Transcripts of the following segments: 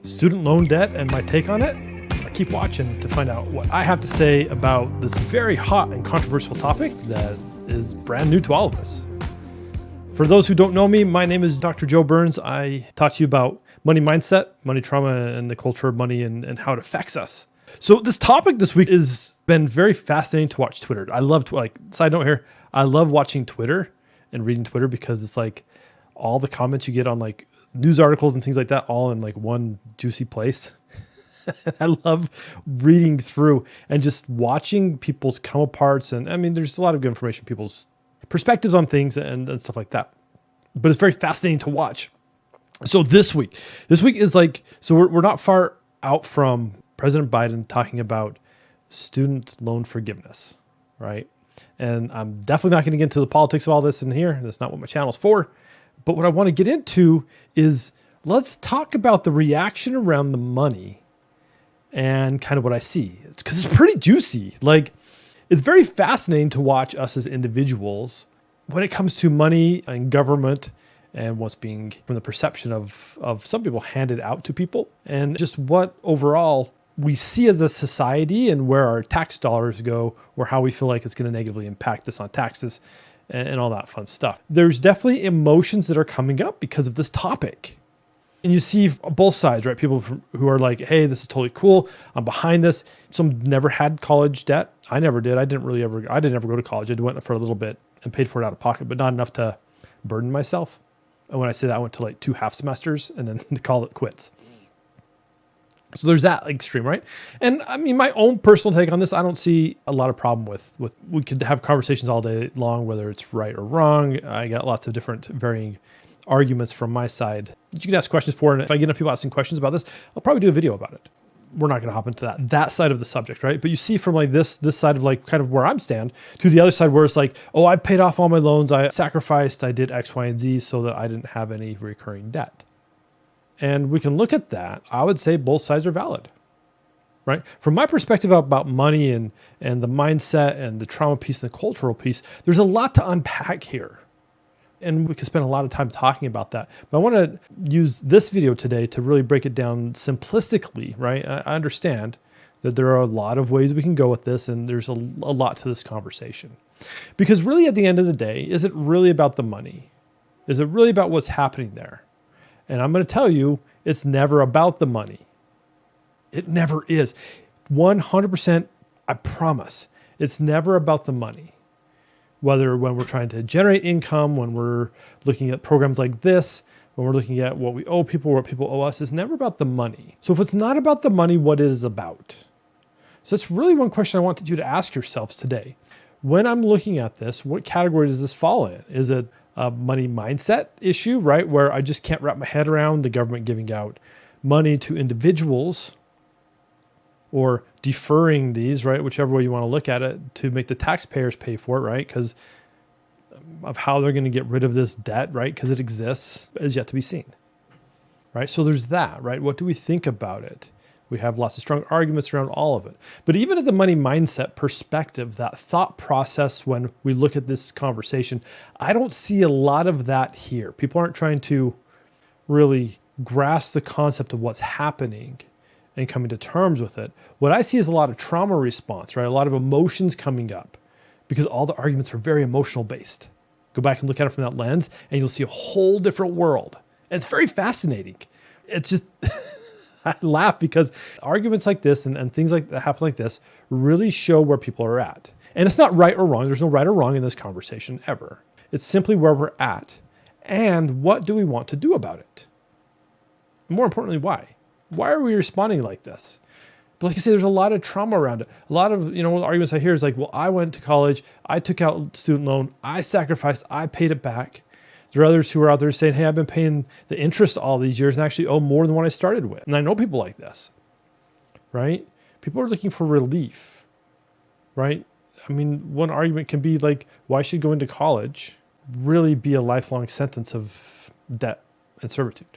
student loan debt and my take on it? Keep watching to find out what I have to say about this very hot and controversial topic that is brand new to all of us. For those who don't know me, my name is Dr. Joe Burns. I talk to you about money mindset, money trauma, and the culture of money and how it affects us. So this topic this week has been very fascinating to watch Twitter. I love, side note here, I love watching Twitter and reading Twitter because it's like all the comments you get on like news articles and things like that, all in like one juicy place. I love reading through and just watching people's come aparts. And I mean, there's a lot of good information, people's perspectives on things and stuff like that. But it's very fascinating to watch. So this week is like, so we're not far out from President Biden talking about student loan forgiveness, right? And I'm definitely not going to get into the politics of all this in here. That's not what my channel's for. But what I want to get into is let's talk about the reaction around the money and kind of what I see, because it's pretty juicy. Like, it's very fascinating to watch us as individuals when it comes to money and government and what's being, from the perception of some people, handed out to people, and just what overall we see as a society and where our tax dollars go, or how we feel like it's going to negatively impact us on taxes and all that fun stuff. There's definitely emotions that are coming up because of this topic. And you see both sides, right? People who are like, hey, this is totally cool. I'm behind this. Some never had college debt. I never did. I didn't ever go to college. I went for a little bit and paid for it out of pocket, but not enough to burden myself. And when I say that, I went to like 2 half semesters and then call it quits. So there's that extreme, right? And I mean, my own personal take on this, I don't see a lot of problem with we could have conversations all day long, whether it's right or wrong. I got lots of different varying arguments from my side that you can ask questions for. And if I get enough people asking questions about this, I'll probably do a video about it. We're not going to hop into that side of the subject, right? But you see from like this side of like kind of where I'm stand to the other side where it's like, oh, I paid off all my loans. I sacrificed, I did X, Y, and Z so that I didn't have any recurring debt. And we can look at that. I would say both sides are valid, right? From my perspective about money and the mindset and the trauma piece and the cultural piece, there's a lot to unpack here. And we could spend a lot of time talking about that. But I want to use this video today to really break it down simplistically, right? I understand that there are a lot of ways we can go with this, and there's a lot to this conversation. Because really at the end of the day, is it really about the money? Is it really about what's happening there? And I'm going to tell you, it's never about the money. It never is. 100%, I promise. It's never about the money. Whether when we're trying to generate income, when we're looking at programs like this, when we're looking at what we owe people, what people owe us, it's never about the money. So if it's not about the money, what is it about? So that's really one question I wanted you to ask yourselves today. When I'm looking at this, what category does this fall in? Is it a money mindset issue, right? Where I just can't wrap my head around the government giving out money to individuals or deferring these, right? Whichever way you want to look at it, to make the taxpayers pay for it, right? Because of how they're going to get rid of this debt, right? Because it exists, is yet to be seen, right? So there's that, right? What do we think about it? We have lots of strong arguments around all of it. But even at the money mindset perspective, that thought process, when we look at this conversation, I don't see a lot of that here. People aren't trying to really grasp the concept of what's happening and coming to terms with it. What I see is a lot of trauma response, right? A lot of emotions coming up because all the arguments are very emotional based. Go back and look at it from that lens and you'll see a whole different world. And it's very fascinating. It's just, I laugh because arguments like this and things like that happen like this really show where people are at. And it's not right or wrong. There's no right or wrong in this conversation ever. It's simply where we're at and what do we want to do about it? And more importantly, why? Why are we responding like this? But like I say, there's a lot of trauma around it. A lot of, the arguments I hear is like, well, I went to college, I took out student loan, I sacrificed, I paid it back. There are others who are out there saying, hey, I've been paying the interest all these years and actually owe more than what I started with. And I know people like this, right? People are looking for relief, right? I mean, one argument can be like, why should going to college really be a lifelong sentence of debt and servitude?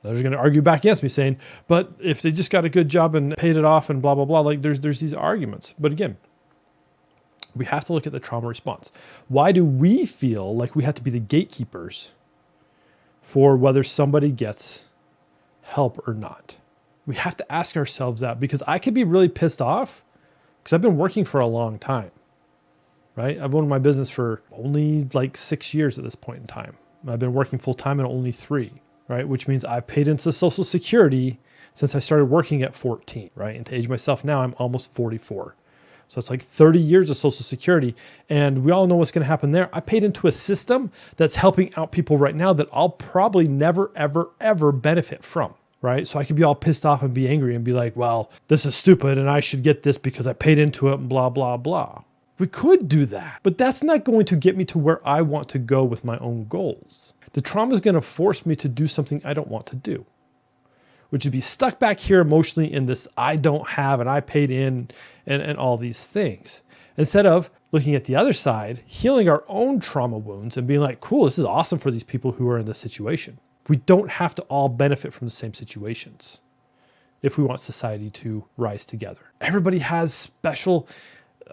Others are going to argue back against me saying, but if they just got a good job and paid it off and blah, blah, blah, like there's these arguments. But again, we have to look at the trauma response. Why do we feel like we have to be the gatekeepers for whether somebody gets help or not? We have to ask ourselves that, because I could be really pissed off because I've been working for a long time, right? I've owned my business for only like 6 years at this point in time. I've been working full time in only 3, right? Which means I've paid into Social Security since I started working at 14, right? And to age myself now, I'm almost 44. So it's like 30 years of Social Security. And we all know what's going to happen there. I paid into a system that's helping out people right now that I'll probably never, ever, ever benefit from, right? So I could be all pissed off and be angry and be like, well, this is stupid and I should get this because I paid into it and blah, blah, blah. We could do that, but that's not going to get me to where I want to go with my own goals. The trauma is going to force me to do something I don't want to do, which is be stuck back here emotionally in this I don't have and I paid in and all these things. Instead of looking at the other side, healing our own trauma wounds and being like, cool, this is awesome for these people who are in this situation. We don't have to all benefit from the same situations if we want society to rise together. Everybody has special,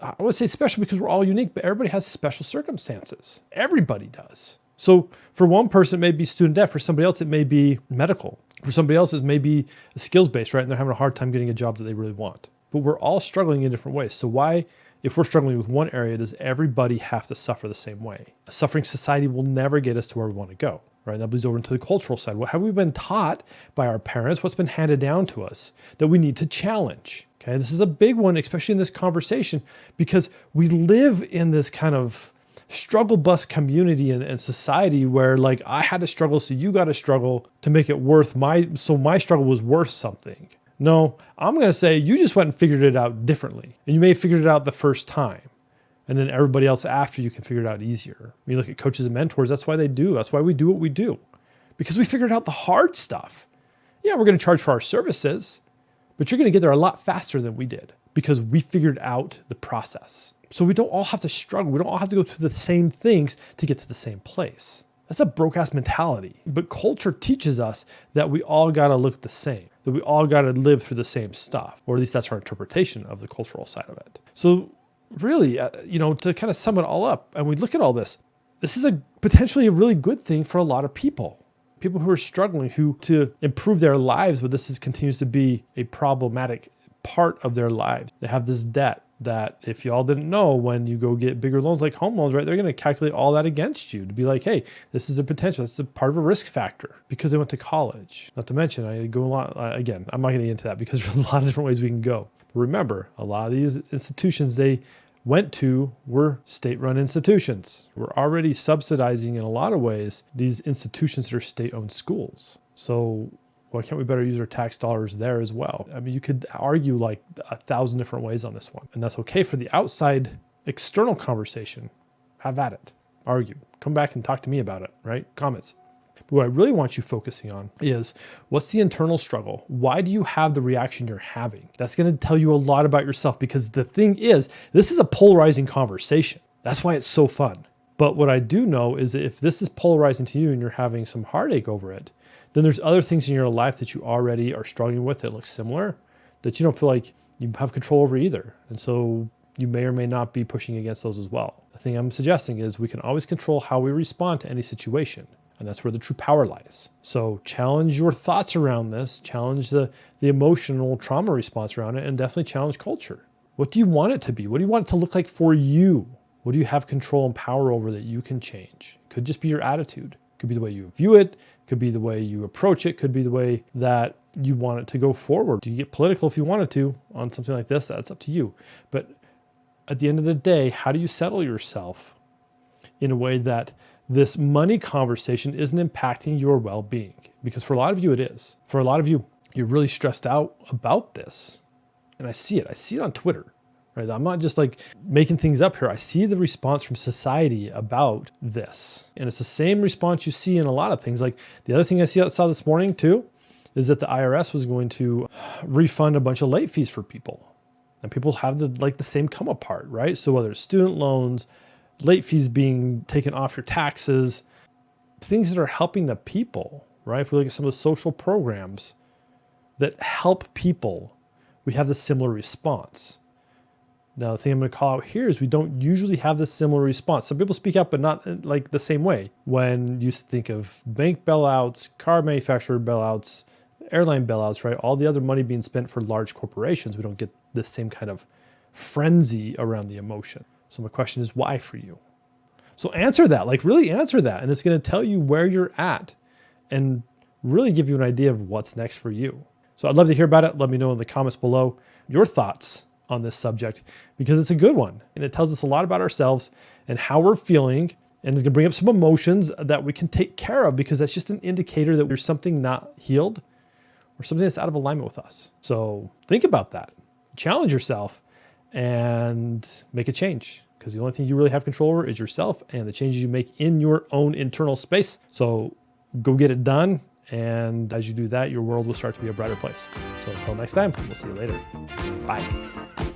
I would say special because we're all unique, but everybody has special circumstances. Everybody does. So for one person, it may be student debt. For somebody else, it may be medical. For somebody else, it may be skills-based, right? And they're having a hard time getting a job that they really want. But we're all struggling in different ways. So why, if we're struggling with one area, does everybody have to suffer the same way? A suffering society will never get us to where we want to go, right? That bleeds over into the cultural side. What have we been taught by our parents? What's been handed down to us that we need to challenge? Okay, this is a big one, especially in this conversation, because we live in this kind of struggle bus community and society where like I had to struggle, so you got to struggle to make it worth my struggle was worth something. No, I'm going to say you just went and figured it out differently. And you may have figured it out the first time. And then everybody else after you can figure it out easier. When you look at coaches and mentors, that's why they do. That's why we do what we do. Because we figured out the hard stuff. Yeah, we're going to charge for our services, but you're going to get there a lot faster than we did because we figured out the process. So we don't all have to struggle. We don't all have to go through the same things to get to the same place. That's a broke-ass mentality. But culture teaches us that we all got to look the same, that we all got to live through the same stuff, or at least that's our interpretation of the cultural side of it. So really, to kind of sum it all up, and we look at all this, this is potentially a really good thing for a lot of people who are struggling, who to improve their lives, but continues to be a problematic part of their lives. They have this debt that, if y'all didn't know, when you go get bigger loans like home loans, right, they're going to calculate all that against you to be like, hey, this is a potential, this is a part of a risk factor because they went to college. Not to mention, I go a lot, again, I'm not going to get into that because there's a lot of different ways we can go. But remember, a lot of these institutions they went to were state-run institutions. We're already subsidizing in a lot of ways these institutions that are state-owned schools. So why can't we better use our tax dollars there as well? I mean, you could argue like 1,000 different ways on this one, and that's okay for the outside external conversation. Have at it, argue, come back and talk to me about it, right? Comments. But what I really want you focusing on is what's the internal struggle? Why do you have the reaction you're having? That's going to tell you a lot about yourself, because the thing is, this is a polarizing conversation. That's why it's so fun. But what I do know is that if this is polarizing to you and you're having some heartache over it, then there's other things in your life that you already are struggling with that look similar that you don't feel like you have control over either. And so you may or may not be pushing against those as well. The thing I'm suggesting is we can always control how we respond to any situation. And that's where the true power lies. So challenge your thoughts around this, challenge the emotional trauma response around it, and definitely challenge culture. What do you want it to be? What do you want it to look like for you? What do you have control and power over that you can change? It could just be your attitude. It could be the way you view it. It could be the way you approach it. It could be the way that you want it to go forward. Do you get political if you wanted to on something like this? That's up to you. But at the end of the day, how do you settle yourself in a way that this money conversation isn't impacting your well-being? Because for a lot of you, it is. For a lot of you, you're really stressed out about this. And I see it. I see it on Twitter. Right? I'm not just like making things up here. I see the response from society about this. And it's the same response you see in a lot of things. Like the other thing I saw this morning too, is that the IRS was going to refund a bunch of late fees for people. And people have the same come apart, right? So whether it's student loans, late fees being taken off your taxes, things that are helping the people, right? If we look at some of the social programs that help people, we have the similar response. Now, the thing I'm going to call out here is we don't usually have this similar response. Some people speak up, but not like the same way. When you think of bank bailouts, car manufacturer bailouts, airline bailouts, right? All the other money being spent for large corporations, we don't get the same kind of frenzy around the emotion. So my question is, why for you? So answer that, like really answer that. And it's going to tell you where you're at and really give you an idea of what's next for you. So I'd love to hear about it. Let me know in the comments below your thoughts on this subject, because it's a good one. And it tells us a lot about ourselves and how we're feeling. And it's going to bring up some emotions that we can take care of, because that's just an indicator that there's something not healed or something that's out of alignment with us. So think about that. Challenge yourself and make a change, because the only thing you really have control over is yourself and the changes you make in your own internal space. So go get it done. And as you do that, your world will start to be a brighter place. So until next time, we'll see you later. Bye.